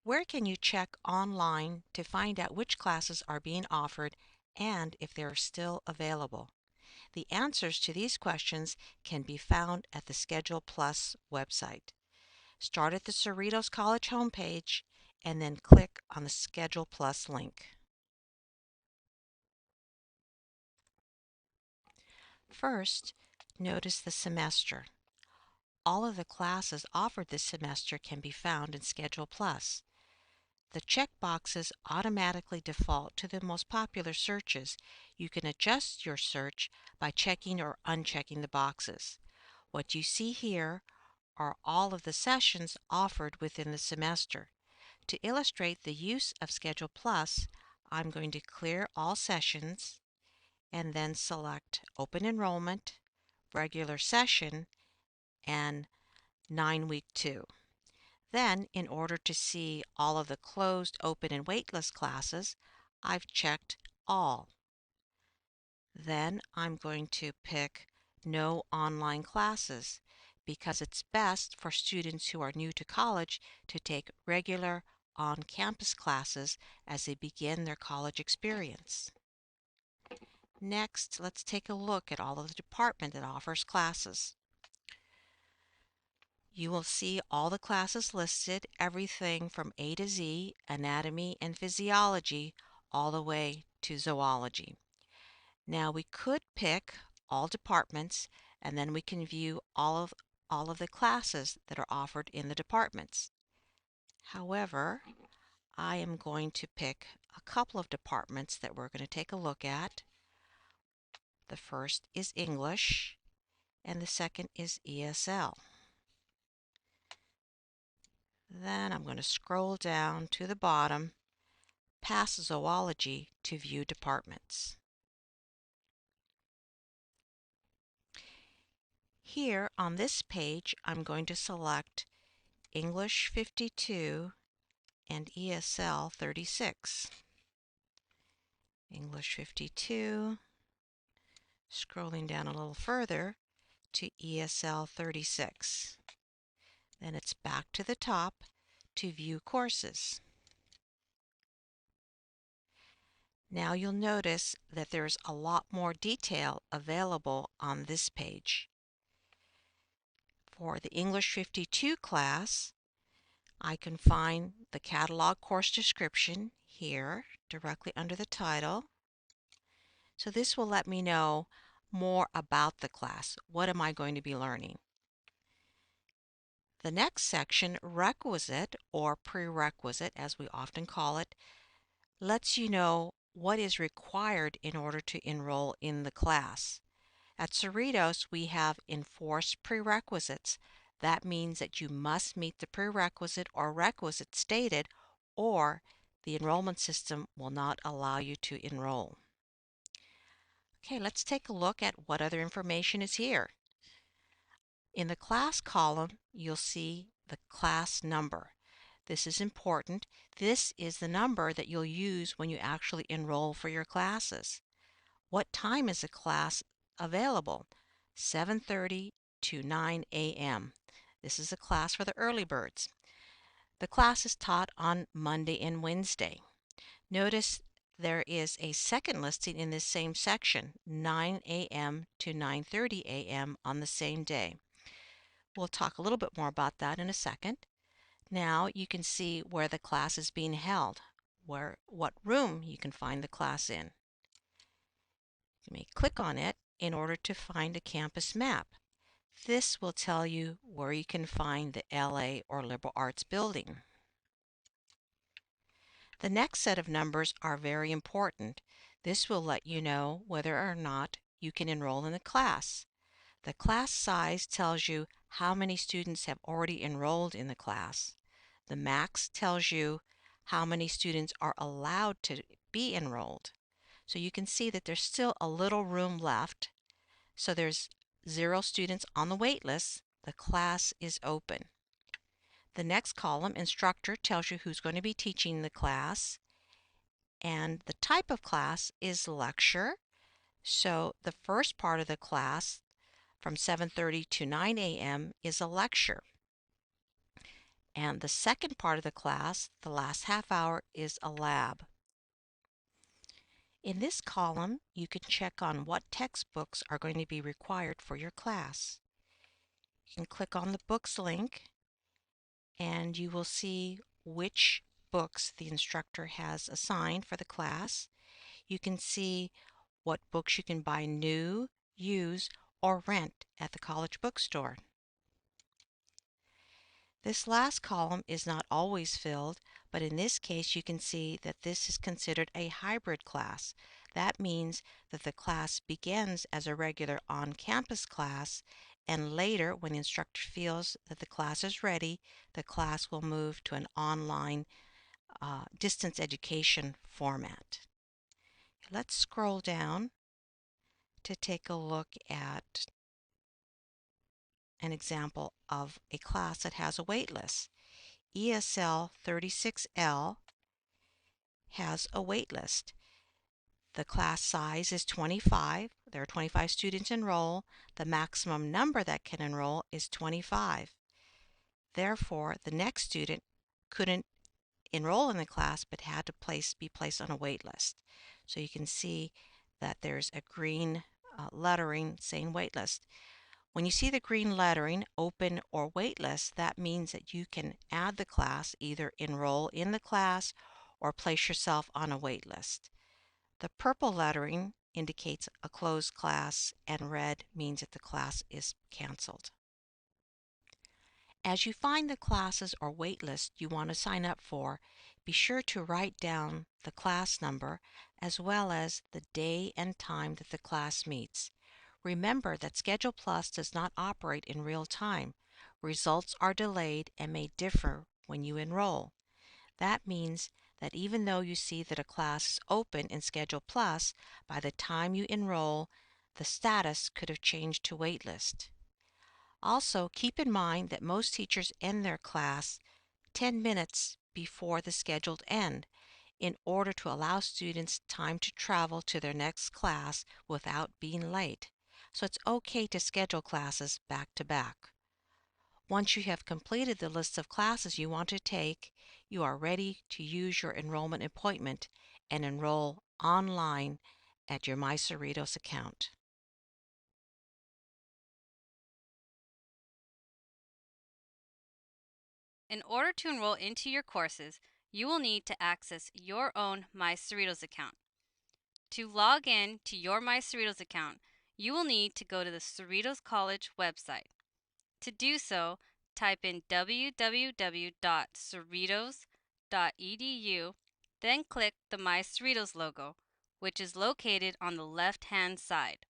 Where can you check online to find out which classes are being offered and if they are still available? The answers to these questions can be found at the Schedule Plus website. Start at the Cerritos College homepage and then click on the Schedule Plus link. First, notice the semester. All of the classes offered this semester can be found in Schedule Plus. The checkboxes automatically default to the most popular searches. You can adjust your search by checking or unchecking the boxes. What you see here are all of the sessions offered within the semester. To illustrate the use of Schedule Plus, I'm going to clear all sessions and then select Open Enrollment, Regular Session, and 9-week 2. Then, in order to see all of the closed, open, and waitlist classes, I've checked All. Then I'm going to pick No Online Classes because it's best for students who are new to college to take regular on-campus classes as they begin their college experience. Next, let's take a look at all of the department that offers classes. You will see all the classes listed, everything from A to Z, anatomy and physiology, all the way to zoology. Now we could pick all departments and then we can view all of the classes that are offered in the departments. However, I am going to pick a couple of departments that we're going to take a look at. The first is English and the second is ESL. Then I'm going to scroll down to the bottom, past zoology to view departments. Here on this page, I'm going to select English 52 and ESL 36. English 52, scrolling down a little further to ESL 36. Then it's back to the top to view courses. Now you'll notice that there's a lot more detail available on this page. For the English 52 class, I can find the catalog course description here directly under the title. So this will let me know more about the class. What am I going to be learning? The next section, requisite or prerequisite as we often call it, lets you know what is required in order to enroll in the class. At Cerritos, we have enforced prerequisites. That means that you must meet the prerequisite or requisite stated, or the enrollment system will not allow you to enroll. Okay, let's take a look at what other information is here. In the class column, you'll see the class number. This is important. This is the number that you'll use when you actually enroll for your classes. What time is the class available? 7:30 to 9 a.m. This is a class for the early birds. The class is taught on Monday and Wednesday. Notice there is a second listing in this same section, 9 a.m. to 9:30 a.m. on the same day. We'll talk a little bit more about that in a second. Now you can see where the class is being held, what room you can find the class in. You may click on it in order to find a campus map. This will tell you where you can find the LA or Liberal Arts building. The next set of numbers are very important. This will let you know whether or not you can enroll in the class. The class size tells you how many students have already enrolled in the class. The max tells you how many students are allowed to be enrolled. So you can see that there's still a little room left. So there's 0 students on the wait list. The class is open. The next column, instructor, tells you who's going to be teaching the class. And the type of class is lecture. So the first part of the class, from 7:30 to 9 a.m. is a lecture. And the second part of the class, the last half hour, is a lab. In this column, you can check on what textbooks are going to be required for your class. You can click on the books link and you will see which books the instructor has assigned for the class. You can see what books you can buy new, use, or rent at the college bookstore. This last column is not always filled, but in this case you can see that this is considered a hybrid class. That means that the class begins as a regular on-campus class, and later, when the instructor feels that the class is ready, the class will move to an online distance education format. Let's scroll down to take a look at an example of a class that has a wait list. ESL 36L has a wait list. The class size is 25. There are 25 students enroll. The maximum number that can enroll is 25. Therefore, the next student couldn't enroll in the class but had to be placed on a wait list. So you can see that there's a green lettering saying wait list. When you see the green lettering, open or wait list, that means that you can add the class, either enroll in the class or place yourself on a wait list. The purple lettering indicates a closed class, and red means that the class is canceled. As you find the classes or wait list you want to sign up for, be sure to write down the class number as well as the day and time that the class meets. Remember that Schedule Plus does not operate in real time. Results are delayed and may differ when you enroll. That means that even though you see that a class is open in Schedule Plus, by the time you enroll, the status could have changed to waitlist. Also, keep in mind that most teachers end their class 10 minutes before the scheduled end in order to allow students time to travel to their next class without being late. So it's okay to schedule classes back to back. Once you have completed the list of classes you want to take, you are ready to use your enrollment appointment and enroll online at your MyCerritos account. In order to enroll into your courses, you will need to access your own MyCerritos account. To log in to your MyCerritos account, you will need to go to the Cerritos College website. To do so, type in www.cerritos.edu, then click the MyCerritos logo, which is located on the left-hand side.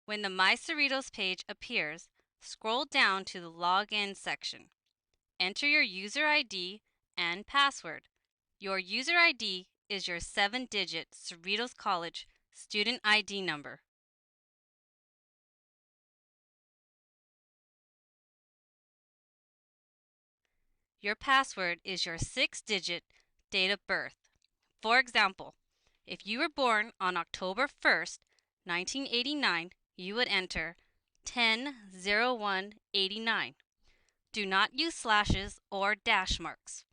When the MyCerritos page appears, scroll down to the Login section. Enter your user ID and password. Your user ID is your 7-digit Cerritos College student ID number. Your password is your 6-digit date of birth. For example, if you were born on October 1st, 1989, you would enter 10/01/89. Do not use slashes or dash marks.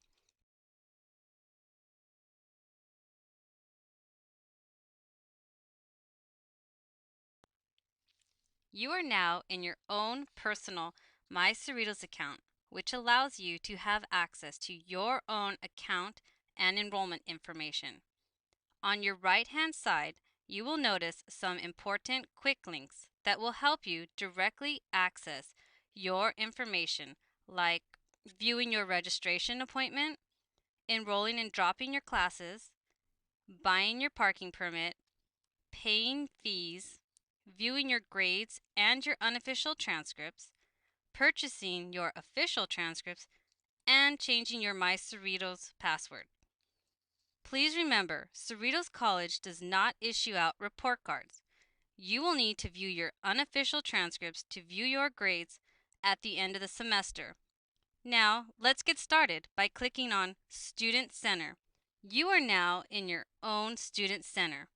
You are now in your own personal MyCerritos account, which allows you to have access to your own account and enrollment information. On your right-hand side, you will notice some important quick links that will help you directly access your information, like viewing your registration appointment, enrolling and dropping your classes, buying your parking permit, paying fees, viewing your grades and your unofficial transcripts, purchasing your official transcripts, and changing your MyCerritos password. Please remember, Cerritos College does not issue out report cards. You will need to view your unofficial transcripts to view your grades at the end of the semester. Now, let's get started by clicking on Student Center. You are now in your own Student Center.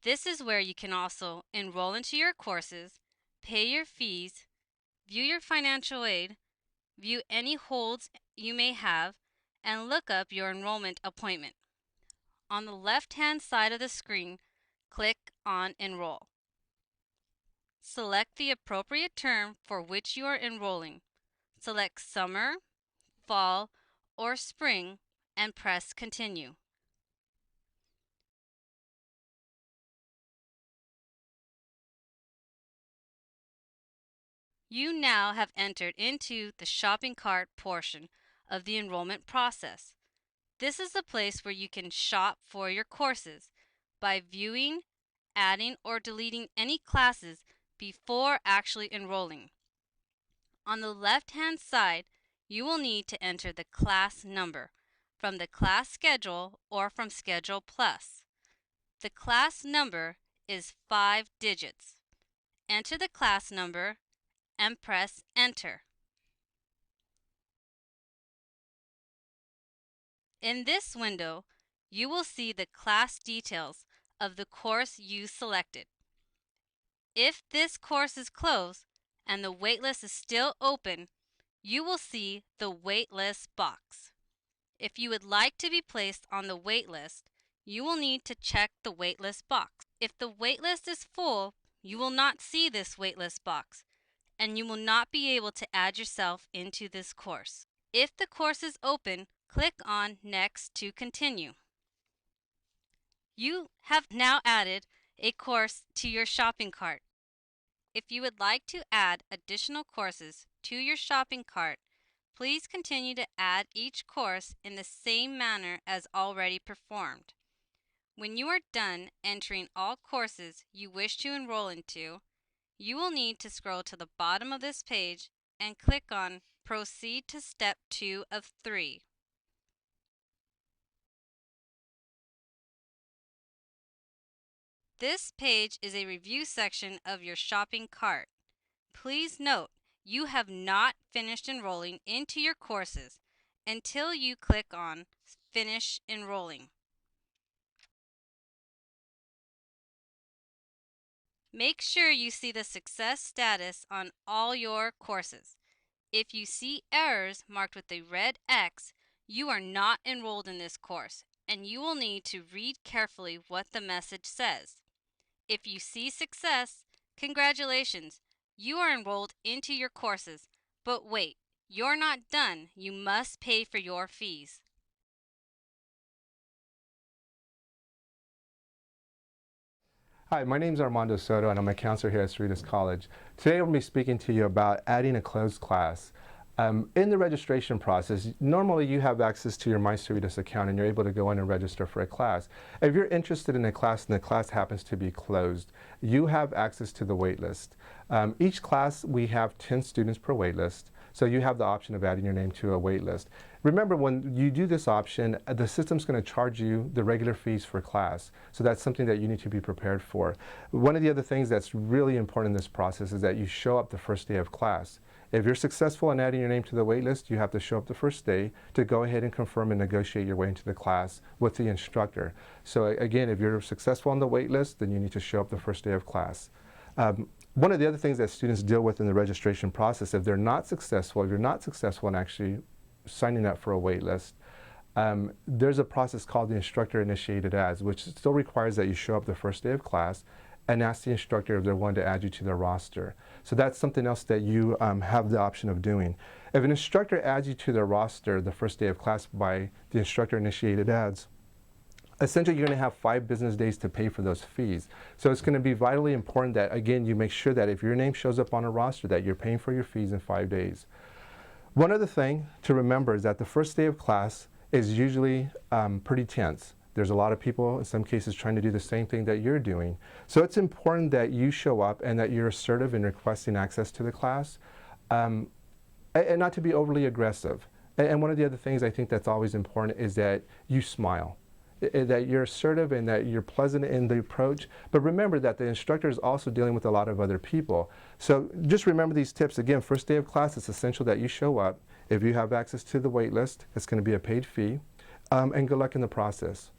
This is where you can also enroll into your courses, pay your fees, view your financial aid, view any holds you may have, and look up your enrollment appointment. On the left-hand side of the screen, click on Enroll. Select the appropriate term for which you are enrolling. Select summer, fall, or spring and press Continue. You now have entered into the shopping cart portion of the enrollment process. This is the place where you can shop for your courses by viewing, adding, or deleting any classes before actually enrolling. On the left-hand side, you will need to enter the class number from the class schedule or from Schedule Plus. The class number is 5 digits. Enter the class number and press Enter. In this window, you will see the class details of the course you selected. If this course is closed and the waitlist is still open, you will see the waitlist box. If you would like to be placed on the waitlist, you will need to check the waitlist box. If the waitlist is full, you will not see this waitlist box, and you will not be able to add yourself into this course. If the course is open, click on Next to continue. You have now added a course to your shopping cart. If you would like to add additional courses to your shopping cart, please continue to add each course in the same manner as already performed. When you are done entering all courses you wish to enroll into, you will need to scroll to the bottom of this page and click on Proceed to Step 2 of 3. This page is a review section of your shopping cart. Please note, you have not finished enrolling into your courses until you click on Finish Enrolling. Make sure you see the success status on all your courses. If you see errors marked with a red X, you are not enrolled in this course, and you will need to read carefully what the message says. If you see success, congratulations, you are enrolled into your courses. But wait, you're not done. You must pay for your fees. Hi, my name is Armando Soto and I'm a counselor here at Cerritos College. Today I'm going to be speaking to you about adding a closed class. In the registration process, normally you have access to your MyCerritos account and you're able to go in and register for a class. If you're interested in a class and the class happens to be closed, you have access to the waitlist. Each class we have 10 students per waitlist, so you have the option of adding your name to a waitlist. Remember, when you do this option, the system's going to charge you the regular fees for class. So that's something that you need to be prepared for. One of the other things that's really important in this process is that you show up the first day of class. If you're successful in adding your name to the waitlist, you have to show up the first day to go ahead and confirm and negotiate your way into the class with the instructor. So again, if you're successful on the waitlist, then you need to show up the first day of class. One of the other things that students deal with in the registration process, if you're not successful in actually signing up for a wait list, there's a process called the instructor-initiated ads, which still requires that you show up the first day of class and ask the instructor if they're willing to add you to their roster. So that's something else that you have the option of doing. If an instructor adds you to their roster the first day of class by the instructor-initiated ads, essentially you're going to have 5 business days to pay for those fees. So it's going to be vitally important that, again, you make sure that if your name shows up on a roster that you're paying for your fees in 5 days. One other thing to remember is that the first day of class is usually pretty tense. There's a lot of people, in some cases, trying to do the same thing that you're doing. So it's important that you show up and that you're assertive in requesting access to the class, and not to be overly aggressive. And one of the other things I think that's always important is that you smile, that you're assertive and that you're pleasant in the approach. But remember that the instructor is also dealing with a lot of other people. So just remember these tips. Again, first day of class, it's essential that you show up. If you have access to the wait list, it's going to be a paid fee. And good luck in the process.